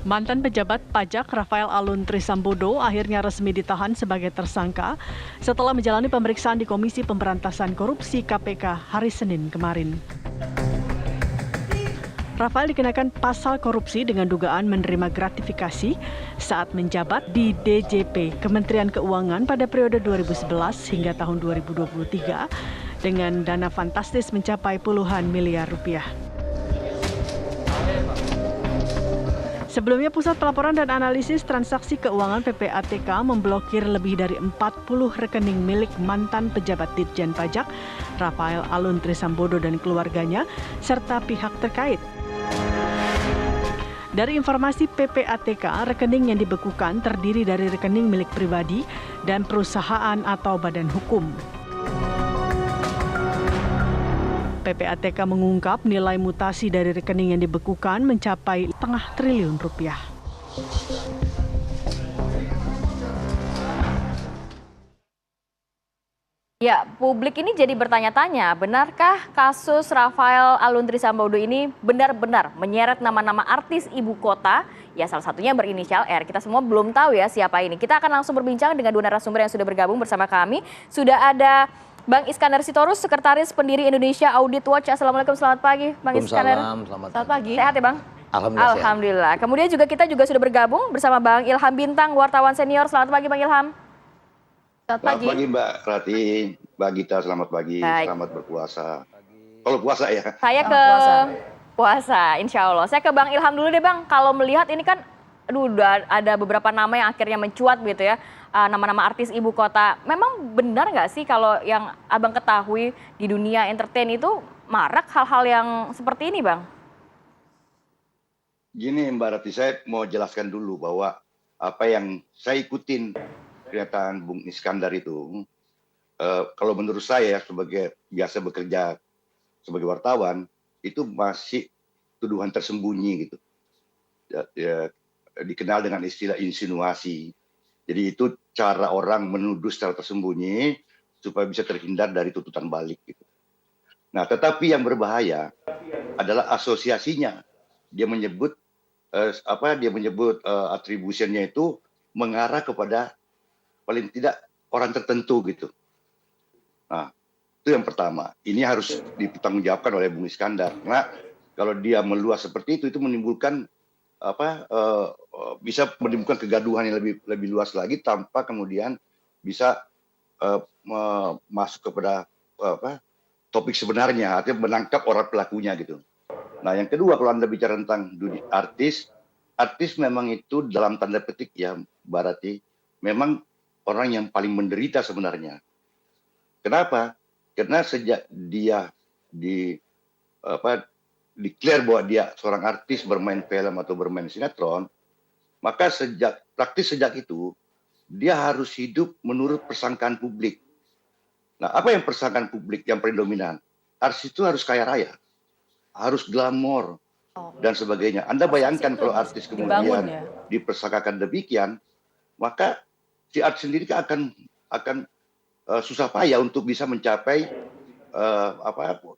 Mantan pejabat pajak Rafael Alun Trisambodo akhirnya resmi ditahan sebagai tersangka setelah menjalani pemeriksaan di Komisi Pemberantasan Korupsi KPK hari Senin kemarin. Rafael dikenakan pasal korupsi dengan dugaan menerima gratifikasi saat menjabat di DJP Kementerian Keuangan pada periode 2011 hingga tahun 2023 dengan dana fantastis mencapai puluhan miliar rupiah. Sebelumnya, Pusat Pelaporan dan Analisis Transaksi Keuangan PPATK memblokir lebih dari 40 rekening milik mantan pejabat Ditjen Pajak, Rafael Alun Trisambodo dan keluarganya, serta pihak terkait. Dari informasi PPATK, rekening yang dibekukan terdiri dari rekening milik pribadi dan perusahaan atau badan hukum. PPATK mengungkap nilai mutasi dari rekening yang dibekukan mencapai setengah triliun rupiah. Ya, publik ini jadi bertanya-tanya, benarkah kasus Rafael Alun Trisambodo ini benar-benar menyeret nama-nama artis ibu kota? Ya, salah satunya berinisial R. Kita semua belum tahu ya siapa ini. Kita akan langsung berbincang dengan dua narasumber yang sudah bergabung bersama kami. Sudah ada Bang Iskandar Sitorus, Sekretaris Pendiri Indonesia Audit Watch. Assalamualaikum, selamat pagi Bang Iskandar. Selamat pagi. Sehat ya Bang? Alhamdulillah. Alhamdulillah. Kemudian kita juga sudah bergabung bersama Bang Ilham Bintang, wartawan senior. Selamat pagi Bang Ilham. Selamat pagi Mbak Rati, Mbak Gita, selamat pagi, Baik. Selamat berpuasa. Kalau puasa ya. Saya ke puasa, insya Allah. Saya ke Bang Ilham dulu deh Bang. Kalau melihat ini kan, udah ada beberapa nama yang akhirnya mencuat gitu ya. Nama-nama artis ibu kota. Memang benar nggak sih kalau yang Abang ketahui di dunia entertain itu marak hal-hal yang seperti ini Bang? Gini Mbak Rati, saya mau jelaskan dulu bahwa apa yang saya ikutin pernyataan Bung Iskandar itu, kalau menurut saya sebagai biasa bekerja sebagai wartawan, itu masih tuduhan tersembunyi gitu. Ya, dikenal dengan istilah insinuasi. Jadi itu cara orang menuduh secara tersembunyi supaya bisa terhindar dari tuntutan balik gitu. Nah, tetapi yang berbahaya adalah asosiasinya. Dia menyebut atribusinya itu mengarah kepada paling tidak orang tertentu gitu. Nah, itu yang pertama. Ini harus dipertanggungjawabkan oleh Bung Iskandar. Karena kalau dia meluas seperti itu menimbulkan bisa menimbulkan kegaduhan yang lebih luas lagi tanpa kemudian bisa masuk kepada topik sebenarnya, artinya menangkap orang pelakunya gitu. Nah, yang kedua, kalau Anda bicara tentang artis memang itu dalam tanda petik ya, Mbak Rati, memang orang yang paling menderita sebenarnya. Kenapa? Karena sejak dia declare bahwa dia seorang artis bermain film atau bermain sinetron, maka praktis sejak itu dia harus hidup menurut persangkaan publik. Nah, apa yang persangkaan publik yang paling dominan? Artis itu harus kaya raya, harus glamor dan sebagainya. Anda bayangkan kalau artis kemudian dipersangkakan demikian, maka si artis sendiri akan susah payah untuk bisa mencapai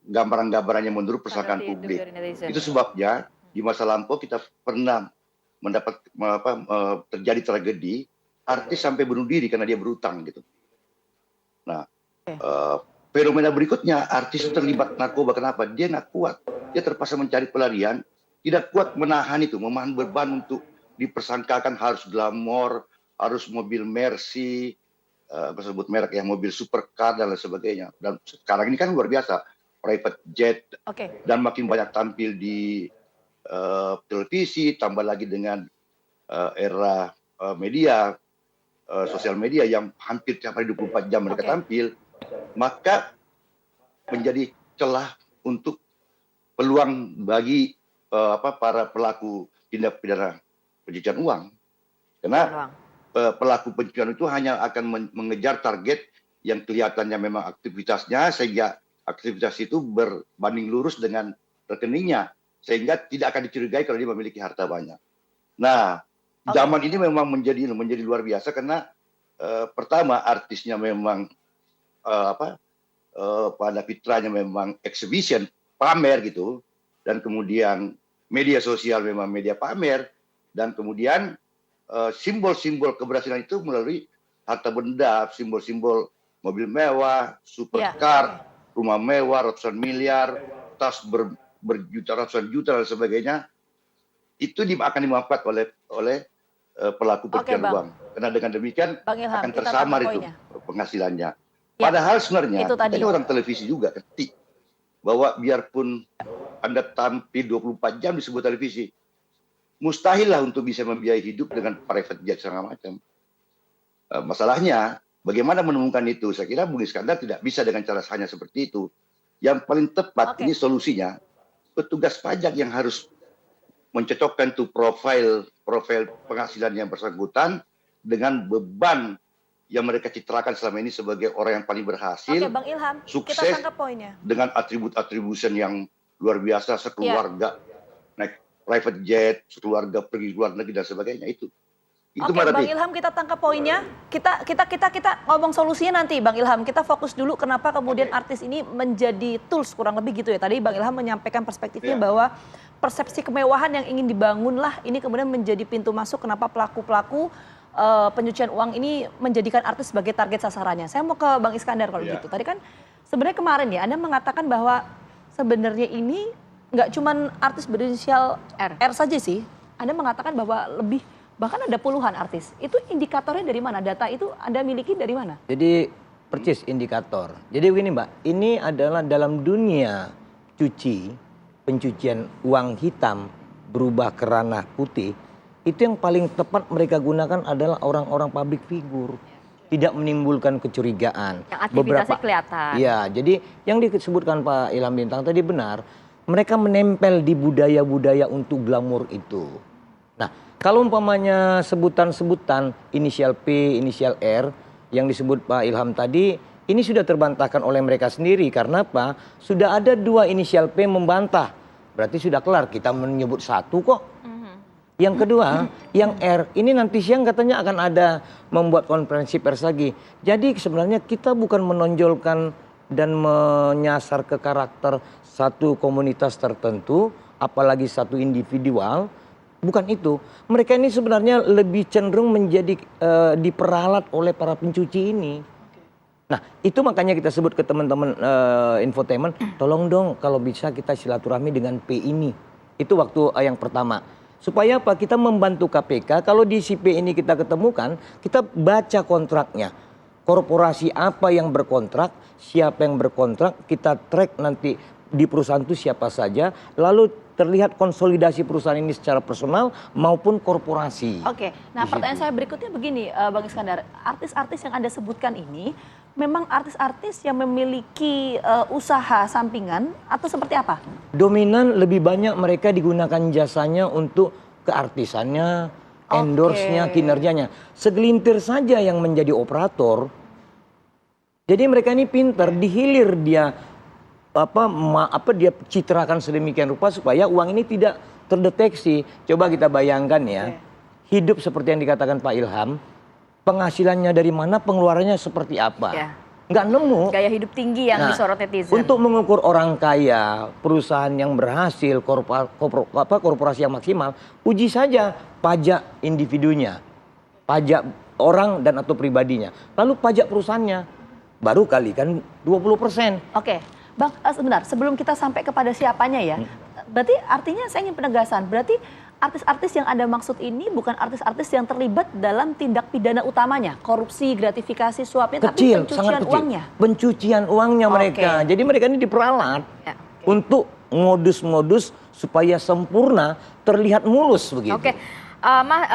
gambaran-gambaran yang menurut persangkaan publik. Itu sebabnya di masa lampau kita pernah mendapat terjadi tragedi artis sampai bunuh diri karena dia berutang gitu. Nah, fenomena berikutnya artis terlibat narkoba. Kenapa? Dia nggak kuat. Dia terpaksa mencari pelarian, tidak kuat menahan beban untuk dipersangkakan harus glamor, harus mobil Mercy, sebut merek ya, mobil supercar dan lain sebagainya. Dan sekarang ini kan luar biasa, private jet, dan makin banyak tampil di televisi, tambah lagi dengan era media, sosial media yang hampir tiap hari 24 jam mereka tampil, maka menjadi celah untuk peluang bagi para pelaku tindak pidana pencucian uang. Karena pelaku pencucian itu hanya akan mengejar target yang kelihatannya memang aktivitasnya, sehingga aktivitas itu berbanding lurus dengan rekeningnya, sehingga tidak akan dicurigai kalau dia memiliki harta banyak. Nah, zaman ini memang menjadi luar biasa karena pertama artisnya memang pada fitrahnya memang exhibition, pamer gitu, dan kemudian media sosial memang media pamer. Dan kemudian simbol-simbol keberhasilan itu melalui harta benda, simbol-simbol mobil mewah, supercar, rumah mewah, ratusan miliar, tas berjuta, ratusan juta dan sebagainya. Itu akan dimanfaat oleh pelaku pencucian uang. Karena dengan demikian akan tersamar itu penghasilannya. Padahal sebenarnya ini orang televisi juga ketik bahwa biarpun Anda tampil 24 jam di sebuah televisi, mustahil lah untuk bisa membiayai hidup dengan private jet segala macam. Masalahnya bagaimana menemukan itu? Saya kira Bung Iskandar tidak bisa dengan cara hanya seperti itu. Yang paling tepat ini solusinya petugas pajak yang harus mencocokkan tuh profil penghasilan yang bersangkutan dengan beban yang mereka citrakan selama ini sebagai orang yang paling berhasil, Bang Ilham, sukses, kita tangkap poinnya. Dengan atribut-atribution yang luar biasa, sekeluarga naik private jet, sekeluarga pergi luar negeri dan sebagainya itu. Bang Ilham, kita tangkap poinnya. Kita ngomong solusinya nanti, Bang Ilham. Kita fokus dulu kenapa kemudian artis ini menjadi tools, kurang lebih gitu ya. Tadi Bang Ilham menyampaikan perspektifnya bahwa persepsi kemewahan yang ingin dibangun lah ini kemudian menjadi pintu masuk kenapa pelaku-pelaku pencucian uang ini menjadikan artis sebagai target sasarannya. Saya mau ke Bang Iskandar kalau gitu. Tadi kan sebenarnya kemarin ya Anda mengatakan bahwa sebenarnya ini nggak cuman artis berinisial R saja sih. Anda mengatakan bahwa lebih, bahkan ada puluhan artis. Itu indikatornya dari mana? Data itu Anda miliki dari mana? Jadi percis indikator. Jadi begini Mbak, ini adalah dalam dunia pencucian uang hitam berubah ke ranah putih. Itu yang paling tepat mereka gunakan adalah orang-orang public figure. Tidak menimbulkan kecurigaan. Yang aktivitasnya kelihatan. Ya, jadi yang disebutkan Pak Ilham Bintang tadi benar. Mereka menempel di budaya-budaya untuk glamor itu. Nah, kalau umpamanya sebutan-sebutan inisial P, inisial R yang disebut Pak Ilham tadi, ini sudah terbantahkan oleh mereka sendiri. Karena apa? Sudah ada 2 inisial P membantah. Berarti sudah kelar, kita menyebut 1 kok. Yang kedua, yang R, ini nanti siang katanya akan ada membuat konferensi pers lagi. Jadi sebenarnya kita bukan menonjolkan dan menyasar ke karakter satu komunitas tertentu, apalagi satu individual. Bukan itu. Mereka ini sebenarnya lebih cenderung menjadi diperalat oleh para pencuci ini. Nah, itu makanya kita sebut ke teman-teman infotainment, tolong dong kalau bisa kita silaturahmi dengan P ini. Itu waktu yang pertama. Supaya apa? Kita membantu KPK, kalau di si P ini kita ketemukan, kita baca kontraknya. Korporasi apa yang berkontrak, siapa yang berkontrak, kita track nanti di perusahaan itu siapa saja, lalu terlihat konsolidasi perusahaan ini secara personal maupun korporasi. Oke, nah pertanyaan saya berikutnya begini Bang Iskandar, artis-artis yang Anda sebutkan ini memang artis-artis yang memiliki usaha sampingan atau seperti apa? Dominan lebih banyak mereka digunakan jasanya untuk keartisannya, endorse-nya, kinerjanya. Segelintir saja yang menjadi operator. Jadi mereka ini pintar, dihilir dia dia citrakan sedemikian rupa supaya uang ini tidak terdeteksi. Coba kita bayangkan ya, hidup seperti yang dikatakan Pak Ilham, penghasilannya dari mana, pengeluarannya seperti apa. Nggak nemu. Gaya hidup tinggi yang disorot netizen. Untuk mengukur orang kaya, perusahaan yang berhasil, korporasi yang maksimal, uji saja pajak individunya, pajak orang dan atau pribadinya, lalu pajak perusahaannya, baru kalikan 20%. Oke. Bang, sebentar, sebelum kita sampai kepada siapanya ya, berarti artinya saya ingin penegasan, berarti artis-artis yang Anda maksud ini bukan artis-artis yang terlibat dalam tindak pidana utamanya, korupsi, gratifikasi, suapnya, kecil, tapi pencucian uangnya. Pencucian uangnya mereka, jadi mereka ini diperalat untuk modus-modus supaya sempurna, terlihat mulus begitu. Oke.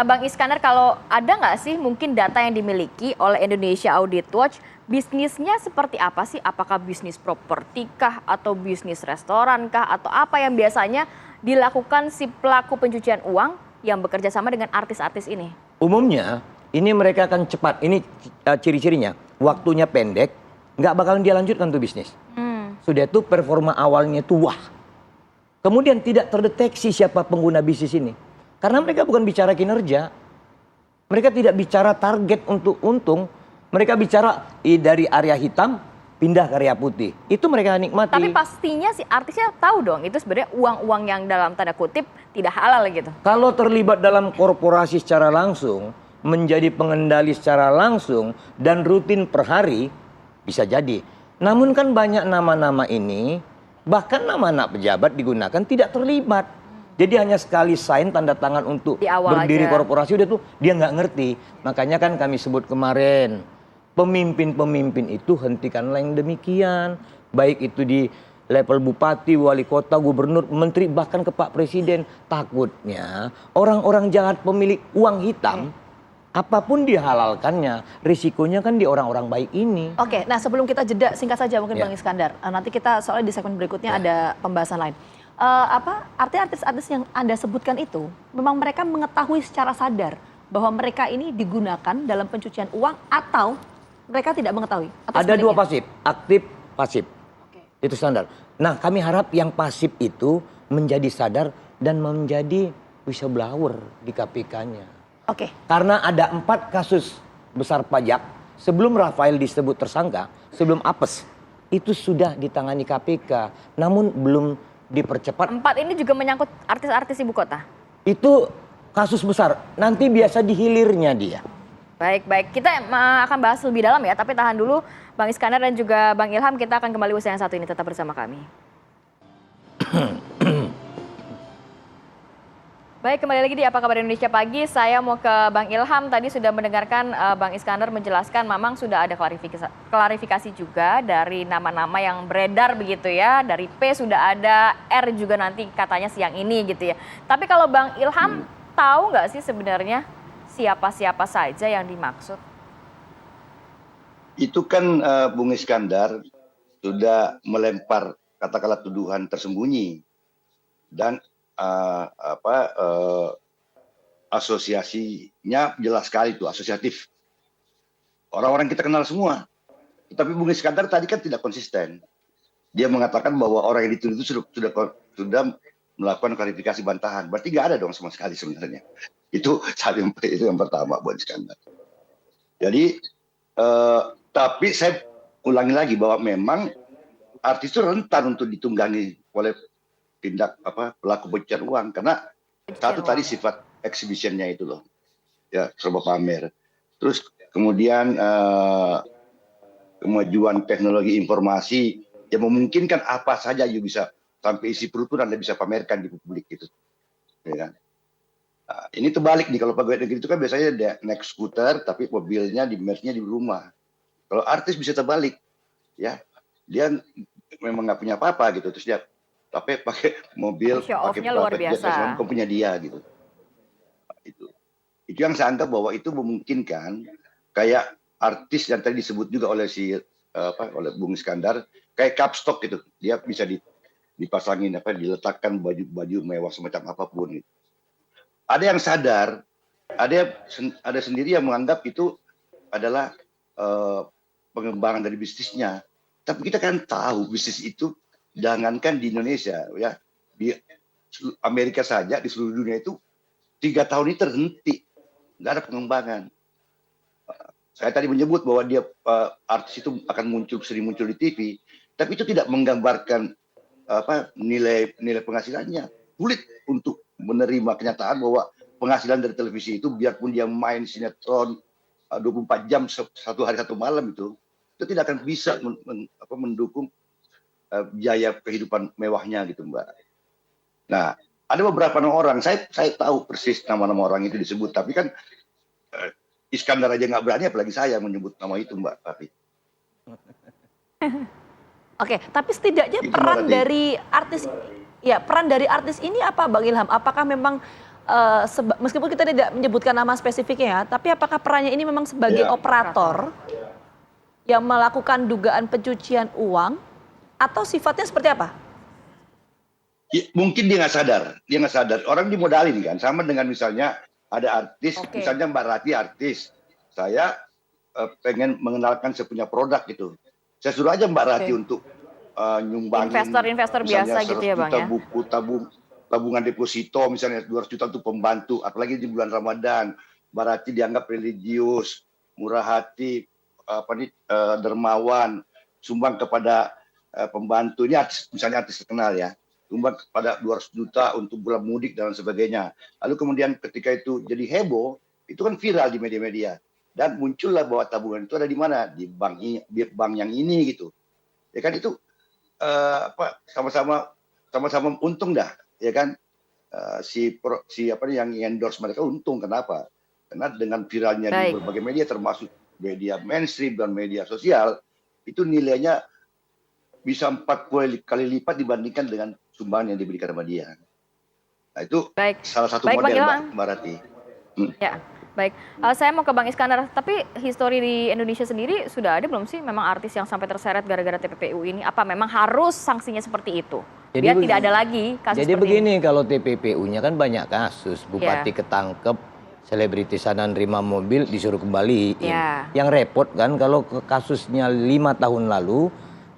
Bang Iskandar, kalau ada nggak sih mungkin data yang dimiliki oleh Indonesia Audit Watch, bisnisnya seperti apa sih? Apakah bisnis properti kah atau bisnis restoran kah atau apa yang biasanya dilakukan si pelaku pencucian uang yang bekerja sama dengan artis-artis ini? Umumnya ini mereka akan cepat, ini ciri-cirinya, waktunya pendek, nggak bakalan dia lanjutkan tuh bisnis. Sudah itu performa awalnya itu wah. Kemudian tidak terdeteksi siapa pengguna bisnis ini. Karena mereka bukan bicara kinerja, mereka tidak bicara target untuk untung, mereka bicara dari area hitam pindah ke Ria Putih. Itu mereka nikmati. Tapi pastinya si artisnya tahu dong itu sebenarnya uang-uang yang dalam tanda kutip tidak halal gitu. Kalau terlibat dalam korporasi secara langsung, menjadi pengendali secara langsung dan rutin per hari, bisa jadi. Namun kan banyak nama-nama ini, bahkan nama anak pejabat digunakan tidak terlibat. Jadi hanya sekali sign tanda tangan untuk Di awal berdiri aja. korporasi udah tuh dia nggak ngerti. Makanya kan kami sebut kemarin, pemimpin-pemimpin itu hentikanlah yang demikian. Baik itu di level bupati, wali kota, gubernur, menteri, bahkan ke Pak Presiden. Takutnya orang-orang jahat pemilik uang hitam, apapun dihalalkannya, risikonya kan di orang-orang baik ini. Oke, nah sebelum kita jeda singkat saja mungkin Ya. Bang Iskandar. Nanti kita soalnya di segmen berikutnya ada pembahasan lain. Artis-artis yang Anda sebutkan itu memang mereka mengetahui secara sadar bahwa mereka ini digunakan dalam pencucian uang atau mereka tidak mengetahui? Atau Ada dua sebaliknya? pasif, aktif, pasif. Oke. Itu standar. Nah, kami harap yang pasif itu menjadi sadar dan menjadi whistleblower di KPK-nya. Oke. Karena ada 4 kasus besar pajak sebelum Rafael disebut tersangka, sebelum apes, itu sudah ditangani KPK, namun belum dipercepat. 4 ini juga menyangkut artis-artis ibu kota. Itu kasus besar, nanti biasa dihilirnya dia. Baik, kita akan bahas lebih dalam ya, tapi tahan dulu Bang Iskandar dan juga Bang Ilham, kita akan kembali usai yang satu ini, tetap bersama kami. Baik, kembali lagi di Apa Kabar Indonesia Pagi. Saya mau ke Bang Ilham. Tadi sudah mendengarkan Bang Iskandar menjelaskan memang sudah ada klarifikasi juga dari nama-nama yang beredar begitu ya. Dari P sudah ada, R juga nanti katanya siang ini gitu ya. Tapi kalau Bang Ilham tahu nggak sih sebenarnya siapa-siapa saja yang dimaksud? Itu kan Bung Iskandar sudah melempar katakanlah tuduhan tersembunyi dan asosiasinya jelas sekali itu asosiatif. Orang-orang kita kenal semua. Tapi Bung Iskandar tadi kan tidak konsisten. Dia mengatakan bahwa orang yang dituduh itu sudah melakukan klarifikasi bantahan. Berarti nggak ada dong sama sekali sebenarnya. Itu yang pertama buat Iskandar. Jadi tapi saya ulangi lagi bahwa memang artis itu rentan untuk ditunggangi oleh tindak pelaku pencucian uang karena satu tadi sifat exhibitionnya itu loh, ya serba pamer. Terus kemudian kemajuan teknologi informasi yang memungkinkan apa saja you bisa sampai isi perut pun Anda bisa pamerkan di publik gitu. Ya. Nah, ini terbalik nih kalau pegawai negeri itu kan biasanya dia naik skuter tapi mobilnya di merchnya di rumah. Kalau artis bisa terbalik, ya dia memang nggak punya apa-apa gitu terus dia tapi pakai mobil, Show pakai off-nya luar biasa. bukan punya dia gitu. Itu yang saya anggap bahwa itu memungkinkan kayak artis yang tadi disebut juga oleh oleh Bung Iskandar kayak Kapstok gitu. Dia bisa dipasangin diletakkan baju mewah semacam apapun gitu. Ada yang sadar, ada sendiri yang menganggap itu adalah pengembangan dari bisnisnya. Tapi kita kan tahu bisnis itu jangankan di Indonesia ya, di Amerika saja di seluruh dunia itu 3 tahun ini terhenti, nggak ada pengembangan. Saya tadi menyebut bahwa dia artis itu akan sering muncul di TV, tapi itu tidak menggambarkan nilai penghasilannya. Sulit untuk menerima kenyataan bahwa penghasilan dari televisi itu biarpun dia main sinetron 24 jam satu hari satu malam itu tidak akan bisa mendukung biaya kehidupan mewahnya gitu Mbak. Nah ada beberapa orang saya tahu persis nama-nama orang itu disebut tapi kan Iskandar aja nggak berani apalagi saya menyebut nama itu Mbak. Tapi Oke, tapi setidaknya itu peran berarti. peran dari artis ini apa Bang Ilham? Apakah memang meskipun kita tidak menyebutkan nama spesifiknya ya, tapi apakah perannya ini memang sebagai operator yang melakukan dugaan pencucian uang atau sifatnya seperti apa? Ya, mungkin dia nggak sadar. Orang dimodalin kan, sama dengan misalnya ada artis, misalnya Mbak Rati artis, saya pengen mengenalkan saya punya produk gitu, saya suruh aja Mbak Rati untuk nyumbangin Investor biasa gitu ya Bang ya. Buku tabungan deposito misalnya 200 juta untuk pembantu, apalagi di bulan Ramadan, Mbak Rati dianggap religius, murah hati, dermawan, sumbang kepada pembantu, ini artis, misalnya artis terkenal ya, sumbang kepada 200 juta untuk bulan mudik dan sebagainya. Lalu kemudian ketika itu jadi heboh, itu kan viral di media-media. Dan muncullah bahwa tabungan itu ada di mana? Di bank yang ini gitu. Ya kan itu sama-sama untung dah, ya kan? Si yang endorse mereka untung. Kenapa? Karena dengan viralnya di berbagai media, termasuk media mainstream dan media sosial, itu nilainya bisa 40 kali lipat dibandingkan dengan sumbangan yang diberikan sama dia. Nah itu salah satu model Mbak Rati. Ya, baik. Saya mau ke Bang Iskandar, tapi histori di Indonesia sendiri sudah ada belum sih memang artis yang sampai terseret gara-gara TPPU ini? Apa memang harus sanksinya seperti itu? Biar tidak ada lagi kasus jadi seperti begini, ini. kalau TPPU-nya kan banyak kasus. Bupati ketangkep, selebriti sana nerima mobil disuruh kembali. Yang repot kan kalau kasusnya 5 tahun lalu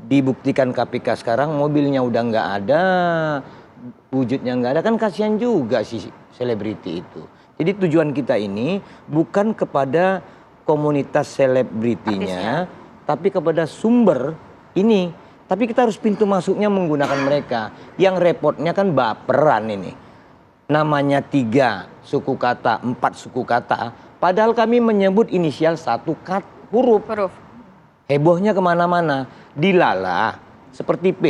dibuktikan KPK sekarang mobilnya udah nggak ada, wujudnya nggak ada, kan kasihan juga si selebriti itu. Jadi tujuan kita ini bukan kepada komunitas selebritinya, tapi kepada sumber ini. Tapi kita harus pintu masuknya menggunakan mereka. Yang repotnya kan baperan ini. Namanya 3 suku kata, 4 suku kata. Padahal kami menyebut inisial 1 huruf. Hebohnya kemana-mana. Dilalah seperti P.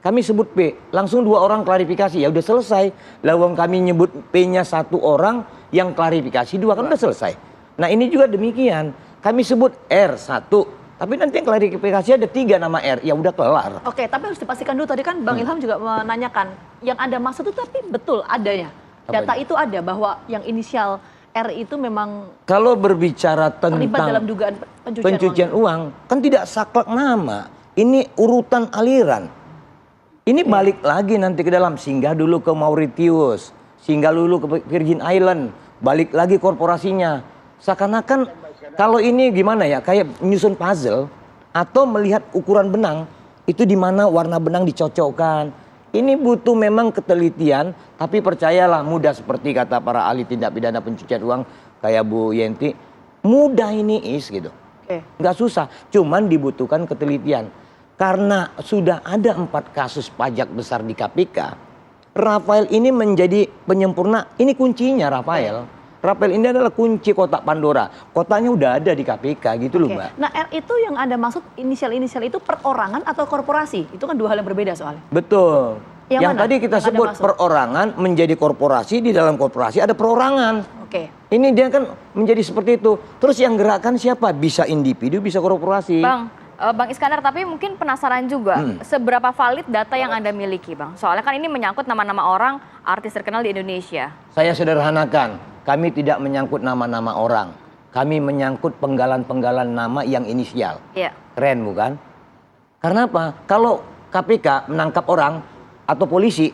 Kami sebut P, langsung 2 orang klarifikasi, ya udah selesai. Lawang kami nyebut P-nya 1 orang, yang klarifikasi 2, kan udah selesai. Nah ini juga demikian, kami sebut R1, tapi nanti yang klarifikasi ada 3 nama R, ya udah kelar. Oke, tapi harus dipastikan dulu, tadi kan Bang Ilham juga menanyakan, yang Anda maksud itu tapi betul adanya. Data itu ada bahwa yang inisial R itu memang kalau berbicara tentang dalam dugaan pencucian uang, kan tidak saklek nama, ini urutan aliran. Ini balik lagi nanti ke dalam, singgah dulu ke Mauritius, singgah dulu ke Virgin Island, balik lagi korporasinya. Seakan-akan kalau ini gimana ya, kayak nyusun puzzle atau melihat ukuran benang, itu di mana warna benang dicocokkan. Ini butuh memang ketelitian, tapi percayalah mudah seperti kata para ahli tindak pidana pencucian uang kayak Bu Yenti, mudah ini gitu. Nggak susah, cuman dibutuhkan ketelitian. Karena sudah ada 4 kasus pajak besar di KPK, Rafael ini menjadi penyempurna. Ini kuncinya Rafael. Rafael ini adalah kunci kotak Pandora. Kotaknya udah ada di KPK gitu loh Mbak. Nah R itu yang Anda maksud inisial-inisial itu perorangan atau korporasi? Itu kan 2 hal yang berbeda soalnya. Betul. Yang Yang tadi kita sebut perorangan menjadi korporasi, di dalam korporasi ada perorangan. Ini dia kan menjadi seperti itu. Terus yang gerakan siapa? Bisa individu, bisa korporasi. Bang Iskandar, tapi mungkin penasaran juga seberapa valid data yang Anda miliki, Bang? Soalnya kan ini menyangkut nama-nama orang artis terkenal di Indonesia. Saya sederhanakan, kami tidak menyangkut nama-nama orang. Kami menyangkut penggalan-penggalan nama yang inisial. Keren bukan? Karena apa? Kalau KPK menangkap orang atau polisi,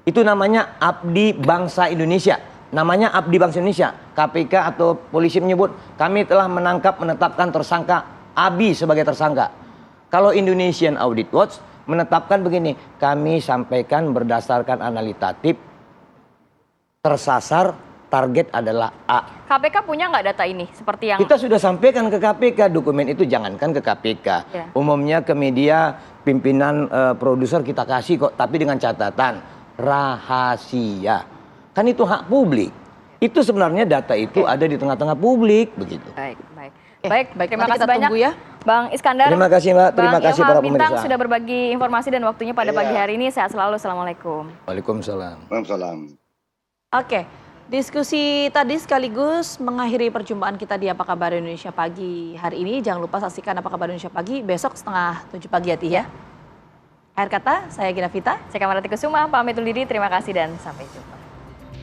itu namanya abdi bangsa Indonesia. Namanya abdi bangsa Indonesia. KPK atau polisi menyebut, kami telah menangkap, menetapkan tersangka Abi sebagai tersangka. Kalau Indonesian Audit Watch menetapkan begini, kami sampaikan berdasarkan analitatif, tersasar, target adalah A. KPK punya nggak data ini? Seperti yang kita sudah sampaikan ke KPK, dokumen itu jangankan ke KPK. Umumnya ke media, pimpinan produser kita kasih kok, tapi dengan catatan rahasia. Kan itu hak publik. Itu sebenarnya data itu ada di tengah-tengah publik begitu. Baik, terima kasih banyak ya. Bang Iskandar. Terima kasih Mbak, terima kasih para pemirsa. Sudah berbagi informasi dan waktunya pada pagi hari ini. Sehat selalu, Assalamualaikum. Waalaikumsalam. Waalaikumsalam. Oke, diskusi tadi sekaligus mengakhiri perjumpaan kita di Apa Kabar Indonesia Pagi hari ini. Jangan lupa saksikan Apa Kabar Indonesia Pagi besok 6:30 pagi ya. Akhir kata, saya Gina Vita. Saya Kamarati Kusuma, pamit undur diri. Terima kasih dan sampai jumpa.